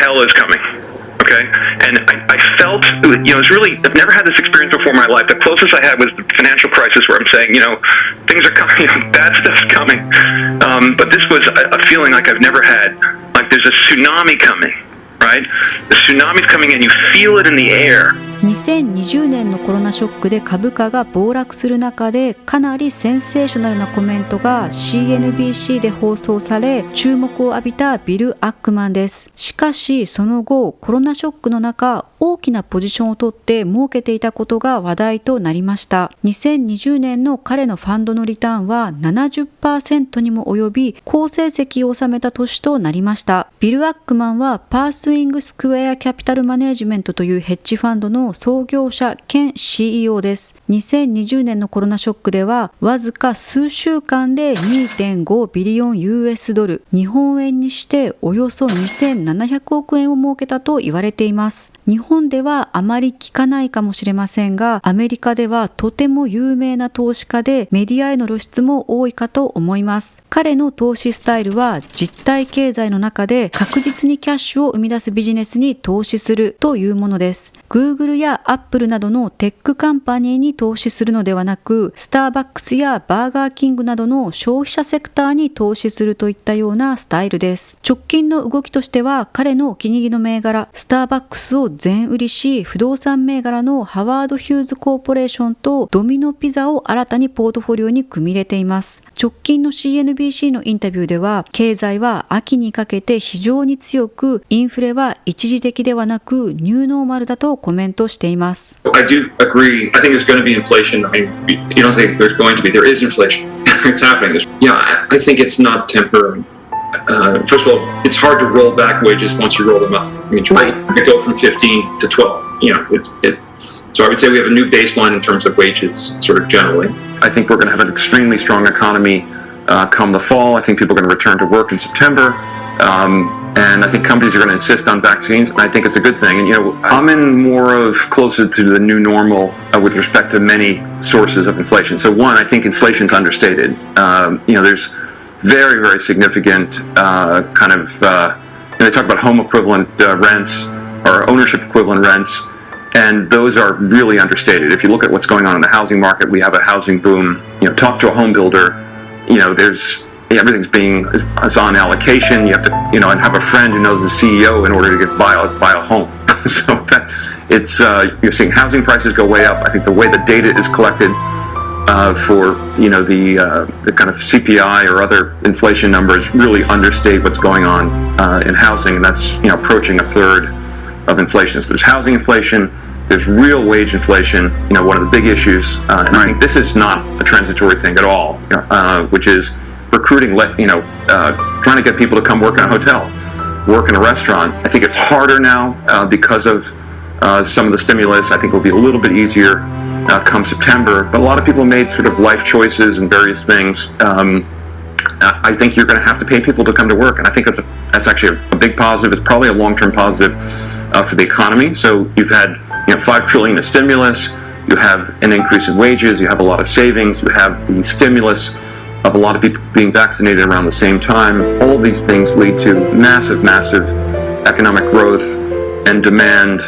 hell is coming?Okay, and I felt, it's really, I've never had this experience before in my life. The closest I had was the financial crisis where I'm saying, things are coming, bad stuff's coming. But this was a feeling like I've never had. Like there's a tsunami coming, right? The tsunami's coming and you feel it in the air. 2020年のコロナショックで株価が暴落する中で、かなりセンセーショナルなコメントが CNBC で放送され注目を浴びたビル・アックマンです。しかしその後、コロナショックの中、大きなポジションを取って儲けていたことが話題となりました。2020年の彼のファンドのリターンは 70% にも及び好成績を収めた年となりました。ビル・アックマンはパースウィングスクエアキャピタルマネジメントというヘッジファンドの創業者兼 CEO です。2020年のコロナショックではわずか数週間で 2.5 ビリオン US ドル、日本円にしておよそ2700億円を儲けたと言われています。日本ではあまり聞かないかもしれませんが、アメリカではとても有名な投資家でメディアへの露出も多いかと思います。彼の投資スタイルは実体経済の中で確実にキャッシュを生み出すビジネスに投資するというものです。Google やアップルなどのテックカンパニーに投資するのではなく、スターバックスやバーガーキングなどの消費者セクターに投資するといったようなスタイルです。直近の動きとしては、彼のお気に入りの銘柄、スターバックスを全売りし、不動産銘柄のハワード・ヒューズ・コーポレーションとドミノ・ピザを新たにポートフォリオに組み入れています。直近の CNBC のインタビューでは、経済は秋にかけて非常に強く、インフレは一時的ではなくニューノーマルだとコメントしています。I do agree. I think there's going to be inflation. I mean, you don't think there's going to be. There is inflation. It's happening. I think it's not temporary. First of all, it's hard to roll back wages once you roll them up. I mean, you go from 15 to 12. So I would say we have a new baseline in terms of wages, sort of generally. I think we're going to have an extremely strong economy come the fall. I think people are going to return to work in September. And I think companies are going to insist on vaccines, and I think it's a good thing. And, I'm in more of closer to the new normal with respect to many sources of inflation. So one, I think inflation's understated. There's very, very significant they talk about home equivalent rents or ownership equivalent rents, and those are really understated. If you look at what's going on in the housing market, we have a housing boom. Talk to a home builder, everything's is on allocation. You have to, and have a friend who knows the CEO in order to buy a home. So you're seeing housing prices go way up. I think the way the data is collected for the kind of CPI or other inflation numbers really understate what's going on in housing, and that's approaching a third of inflation. So there's housing inflation. There's real wage inflation. One of the big issues, and I think this is not a transitory thing at all, which is recruiting, trying to get people to come work in a hotel, work in a restaurant. I think it's harder now because of some of the stimulus. I think it will be a little bit easier come September, but a lot of people made sort of life choices and various things. I think you're going to have to pay people to come to work, and I think that's actually a big positive. It's probably a long-term positive for the economy. So you've had $5 trillion of stimulus. You have an increase in wages. You have a lot of savings. You have the stimulus of a lot of people being vaccinated around the same time. All these things lead to massive, massive economic growth and demand,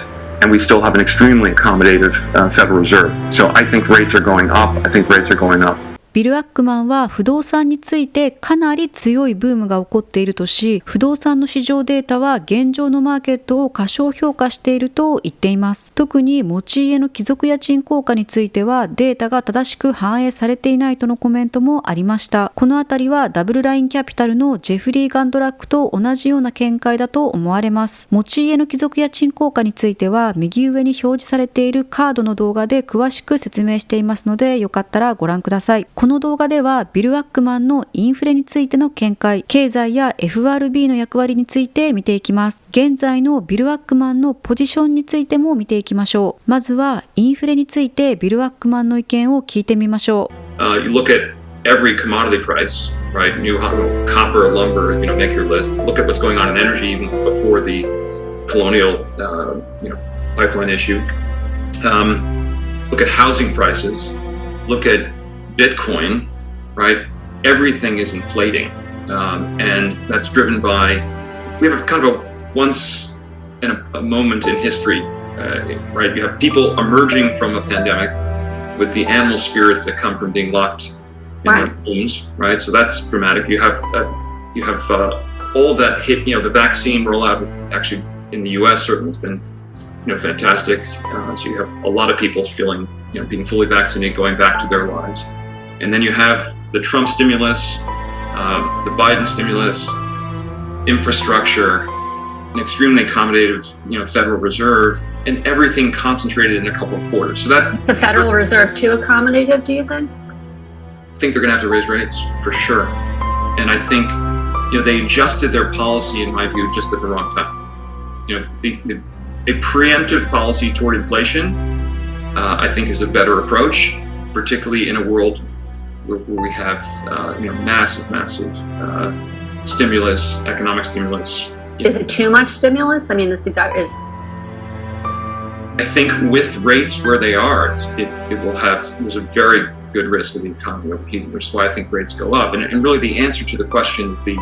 and we still have an extremely accommodative Federal Reserve. So I think rates are going up. I think rates are going up. ビル・アックマンは不動産についてかなり強いブームが起こっているとし、不動産の市場データは現状のマーケットを過小評価していると言っています。特に持ち家の帰属家賃効果についてはデータが正しく反映されていないとのコメントもありました。このあたりはダブルラインキャピタルのジェフリー・ガンドラックと同じような見解だと思われます。持ち家の帰属家賃効果については右上に表示されているカードの動画で詳しく説明していますので、よかったらご覧ください。この動画ではビル・アックマンのインフレについての見解、経済や FRB の役割について見ていきます。現在のビル・アックマンのポジションについても見ていきましょう。まずはインフレについてビル・アックマンの意見を聞いてみましょう。You look at every commodity price, right? New copper, lumber, make your list. Look at what's going on in energy even before the colonial, pipeline issue. Look at housing prices. Look at Bitcoin, right? Everything is inflating, and that's driven by, we have kind of a once in a moment in history, right? You have people emerging from a pandemic with the animal spirits that come from being locked in their homes, right? So that's dramatic. You have all that hit. The vaccine rollout is actually in the U.S. certainly has been fantastic. So you have a lot of people feeling being fully vaccinated, going back to their lives, and then you have the Trump stimulus, the Biden stimulus, infrastructure, an extremely accommodative Federal Reserve, and everything concentrated in a couple of quarters. So that the Federal Reserve too accommodative, do you think? I think they're going to have to raise rates for sure, and I think they adjusted their policy, in my view, just at the wrong time. A preemptive policy toward inflation, I think, is a better approach, particularly in a world where we have massive stimulus, economic stimulus. Is it too much stimulus? I mean, this is. I think with rates where they are, it will have. There's a very good risk of the economy overheating. That's why I think rates go up. And really, the answer to the question the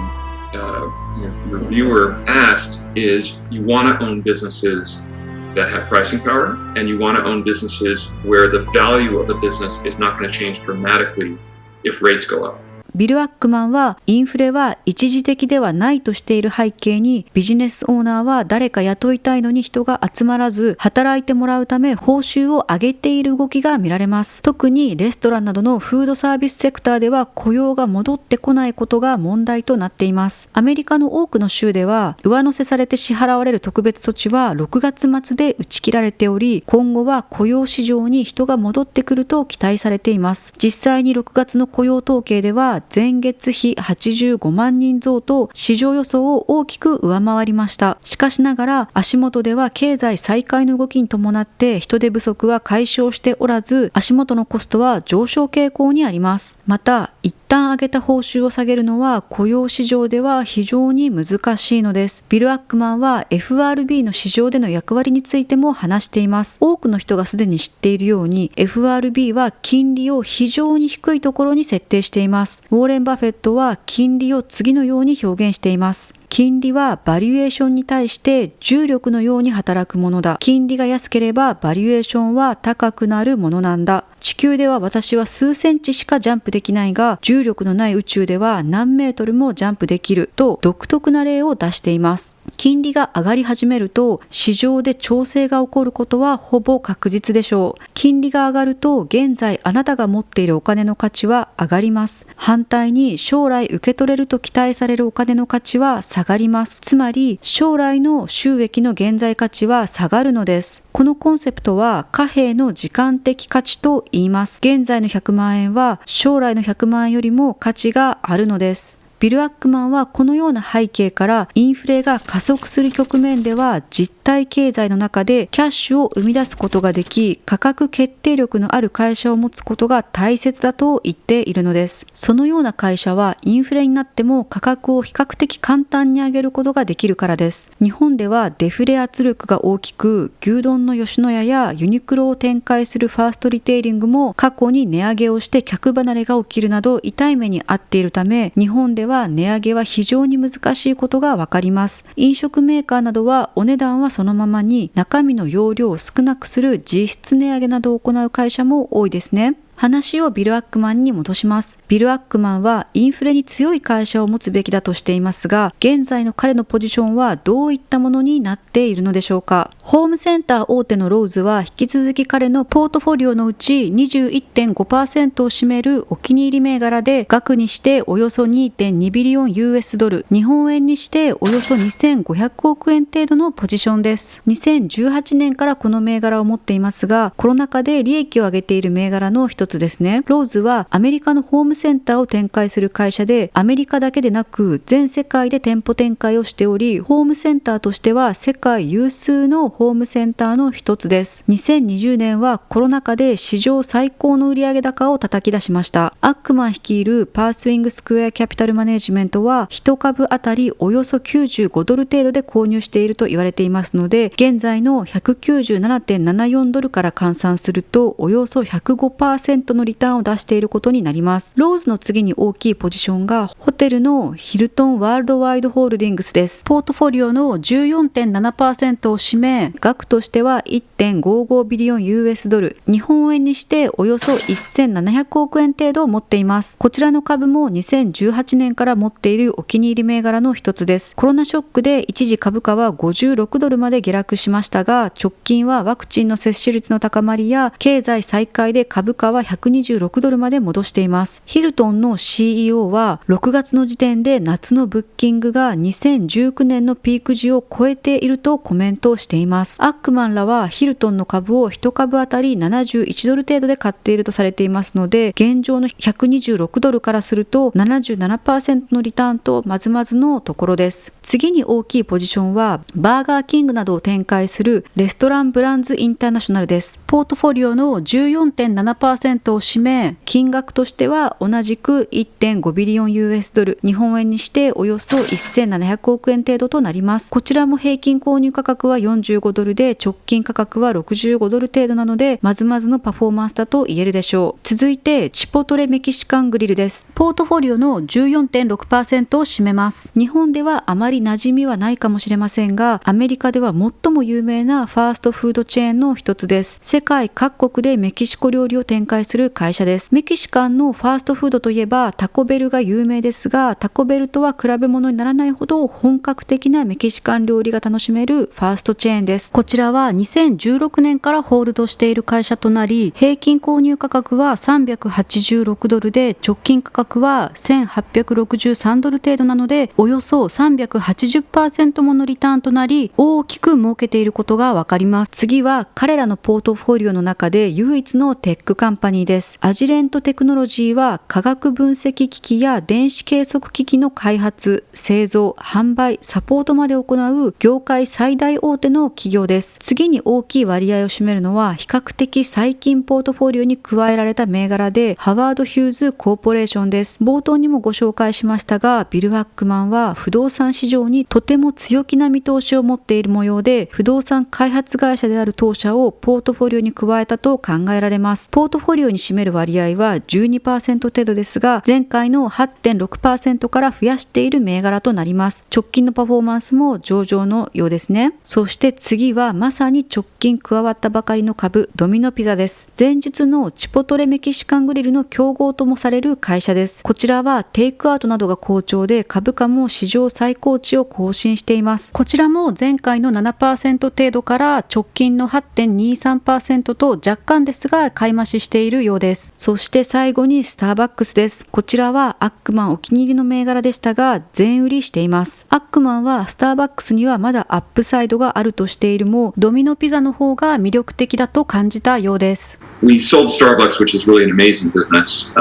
reviewer asked is: you want to own businesses that have pricing power, and you want to own businesses where the value of the business is not going to change dramatically if rates go up. ビル・アックマンはインフレは一時的ではないとしている背景に、ビジネスオーナーは誰か雇いたいのに人が集まらず、働いてもらうため報酬を上げている動きが見られます。特にレストランなどのフードサービスセクターでは雇用が戻ってこないことが問題となっています。アメリカの多くの州では上乗せされて支払われる特別措置は6月末で打ち切られており、今後は雇用市場に人が戻ってくると期待されています。実際に6月の雇用統計では前月比85万人増と市場予想を大きく上回りました。しかしながら足元では経済再開の動きに伴って人手不足は解消しておらず、足元のコストは上昇傾向にあります。また一旦上げた報酬を下げるのは雇用市場では非常に難しいのです。ビル・アックマンは FRB の市場での役割についても話しています。多くの人がすでに知っているように FRB は金利を非常に低いところに設定しています。ウォーレン・バフェットは金利を次のように表現しています。金利はバリュエーションに対して重力のように働くものだ。金利が安ければバリュエーションは高くなるものなんだ。地球では私は数センチしかジャンプできないが、重力のない宇宙では何メートルもジャンプできると独特な例を出しています。金利が上がり始めると市場で調整が起こることはほぼ確実でしょう。金利が上がると現在あなたが持っているお金の価値は上がります。反対に将来受け取れると期待されるお金の価値は下がります。つまり将来の収益の現在価値は下がるのです。このコンセプトは貨幣の時間的価値と言います。現在の100万円は将来の100万円よりも価値があるのです。ビル・アックマンはこのような背景からインフレが加速する局面では実体経済の中でキャッシュを生み出すことができ、価格決定力のある会社を持つことが大切だと言っているのです。そのような会社はインフレになっても価格を比較的簡単に上げることができるからです。日本ではデフレ圧力が大きく、牛丼の吉野家やユニクロを展開するファーストリテイリングも過去に値上げをして客離れが起きるなど痛い目に遭っているため、日本では値上げは非常に難しいことがわかります。飲食メーカーなどはお値段はそのままに中身の容量を少なくする実質値上げなどを行う会社も多いですね。話をビル・アックマンに戻します。ビル・アックマンはインフレに強い会社を持つべきだとしていますが、現在の彼のポジションはどういったものになっているのでしょうか。ホームセンター大手のローズは引き続き彼のポートフォリオのうち 21.5% を占めるお気に入り銘柄で、額にしておよそ 2.2 ビリオン US ドル、日本円にしておよそ2500億円程度のポジションです。2018年からこの銘柄を持っていますが、コロナ禍で利益を上げている銘柄の一つですね。ローズはアメリカのホームセンターを展開する会社で、アメリカだけでなく全世界で店舗展開をしており、ホームセンターとしては世界有数のホームセンターの一つです。2020年はコロナ禍で史上最高の売上高を叩き出しました。アックマン率いるパースウィングスクエアキャピタルマネジメントは1株あたりおよそ95ドル程度で購入していると言われていますので、現在の 197.74 ドルから換算するとおよそ 105% 6% のリターンを出していることになります。ローズの次に大きいポジションがホテルのヒルトンワールドワイドホールディングスです。ポートフォリオの 14.7% を占め、額としては 1.55 ビリオン US ドル、日本円にしておよそ1700億円程度を持っています。こちらの株も2018年から持っているお気に入り銘柄の一つです。コロナショックで一時株価は56ドルまで下落しましたが、直近はワクチンの接種率の高まりや経済再開で株価は126ドルまで戻しています。ヒルトンの CEO は6月の時点で夏のブッキングが2019年のピーク時を超えているとコメントをしています。アックマンらはヒルトンの株を1株当たり71ドル程度で買っているとされていますので、現状の126ドルからすると 77% のリターンとまずまずのところです。次に大きいポジションはバーガーキングなどを展開するレストランブランズインターナショナルです。ポートフォリオの 14.7% を占め、金額としては同じく 1.5 ビリオン US ドル、日本円にしておよそ1700億円程度となります。こちらも平均購入価格は45ドルで、直近価格は65ドル程度なので、まずまずのパフォーマンスだと言えるでしょう。続いてチポトレメキシカングリルです。ポートフォリオの 14.6% を占めます。日本ではあまり馴染みはないかもしれませんが、アメリカでは最も有名なファーストフードチェーンの一つです。世界各国でメキシコ料理を展開する会社です。メキシカンのファーストフードといえばタコベルが有名ですが、タコベルとは比べ物にならないほど本格的なメキシカン料理が楽しめるファーストチェーンです。こちらは2016年からホールドしている会社となり、平均購入価格は386ドルで、直近価格は1863ドル程度なので、およそ380% ものリターンとなり、大きく儲けていることがわかります。次は彼らのポートフォリオの中で唯一のテックカンパニーです。アジレントテクノロジーは化学分析機器や電子計測機器の開発、製造、販売、サポートまで行う業界最大大手の企業です。次に大きい割合を占めるのは比較的最近ポートフォリオに加えられた銘柄で、ハワード・ヒューズ・コーポレーションです。冒頭にもご紹介しましたが、ビル・アックマンは不動産市場にとても強気な見通しを持っている模様で、不動産開発会社である当社をポートフォリオに加えたと考えられます。ポートフォリオに占める割合は 12% 程度ですが、前回の 8.6% から増やしている銘柄となります。直近のパフォーマンスも上々のようですね。そして次はまさに直近加わったばかりの株、ドミノピザです。前述のチポトレメキシカングリルの競合ともされる会社です。こちらはテイクアウトなどが好調で、株価も史上最高値を更新しています。こちらも前回の 7% 程度から直近の 8.23% と若干ですが買い増ししているようです。そして最後にスターバックスです。こちらはアックマンお気に入りの銘柄でしたが全売りしています。アックマンはスターバックスにはまだアップサイドがあるとしているも、ドミノピザの方が魅力的だと感じたようです。We sold Starbucks, which is really an amazing business,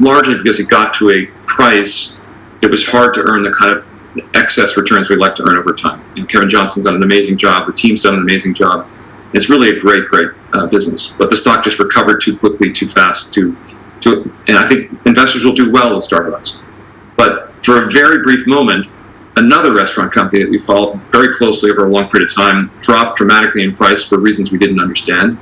largely because it got to a price that was hard to earn the kind of excess returns we'd like to earn over time. And Kevin Johnson's done an amazing job. The team's done an amazing job. It's really a great business. But the stock just recovered too quickly, too fast. And I think investors will do well with Starbucks. But for a very brief moment, another restaurant company that we followed very closely over a long period of time dropped dramatically in price for reasons we didn't understand.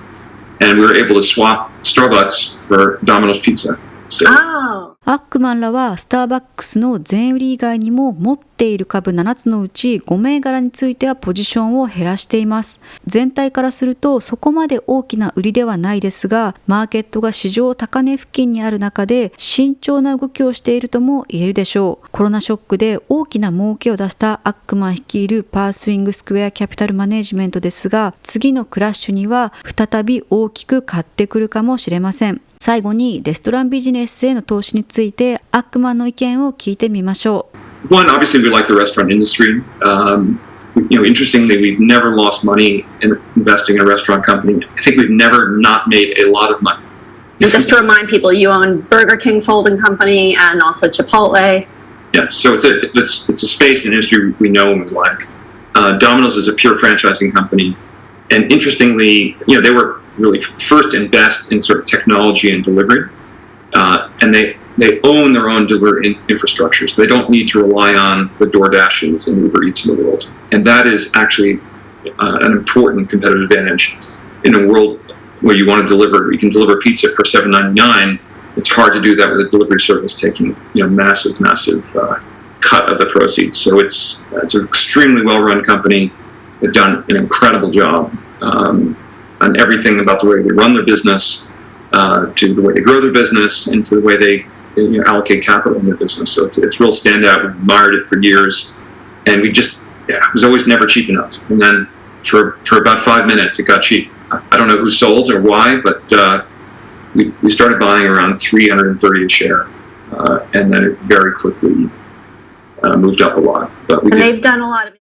And we were able to swap Starbucks for Domino's Pizza. Oh. アックマンらはスターバックスの全売り以外にも持っている株7つのうち5銘柄についてはポジションを減らしています。全体からするとそこまで大きな売りではないですが、マーケットが市場高値付近にある中で慎重な動きをしているとも言えるでしょう。コロナショックで大きな儲けを出したアックマン率いるパースウィングスクエアキャピタルマネジメントですが、次のクラッシュには再び大きく買ってくるかもしれません。最後にレストランビジネスへの投資についてアックマンの意見を聞いてみましょう。One, obviously we like the restaurant industry. Interestingly, we've never lost money in investing in a restaurant company. I think we've never not made a lot of money. And just to remind people, you own Burger King's holding company and also Chipotle. Yes, so it's a space and industry we know and we like. Domino's is a pure franchising company. And interestingly, they were really first and best in sort of technology and delivery. And they own their own delivery infrastructure, so they don't need to rely on the DoorDashes and Uber Eats in the world. And that is actually an important competitive advantage in a world where you want to deliver, you can deliver pizza for $7.99. It's hard to do that with a delivery service taking, massive cut of the proceeds. So it's an extremely well-run company. They've done an incredible job on everything about the way they run their business, to the way they grow their business, and to the way they allocate capital in their business. So it's real standout. We've admired it for years, and it was always never cheap enough. And then for about 5 minutes, it got cheap. I don't know who sold or why, but we started buying around $330 a share, and then it very quickly moved up a lot. But and they've done a lot of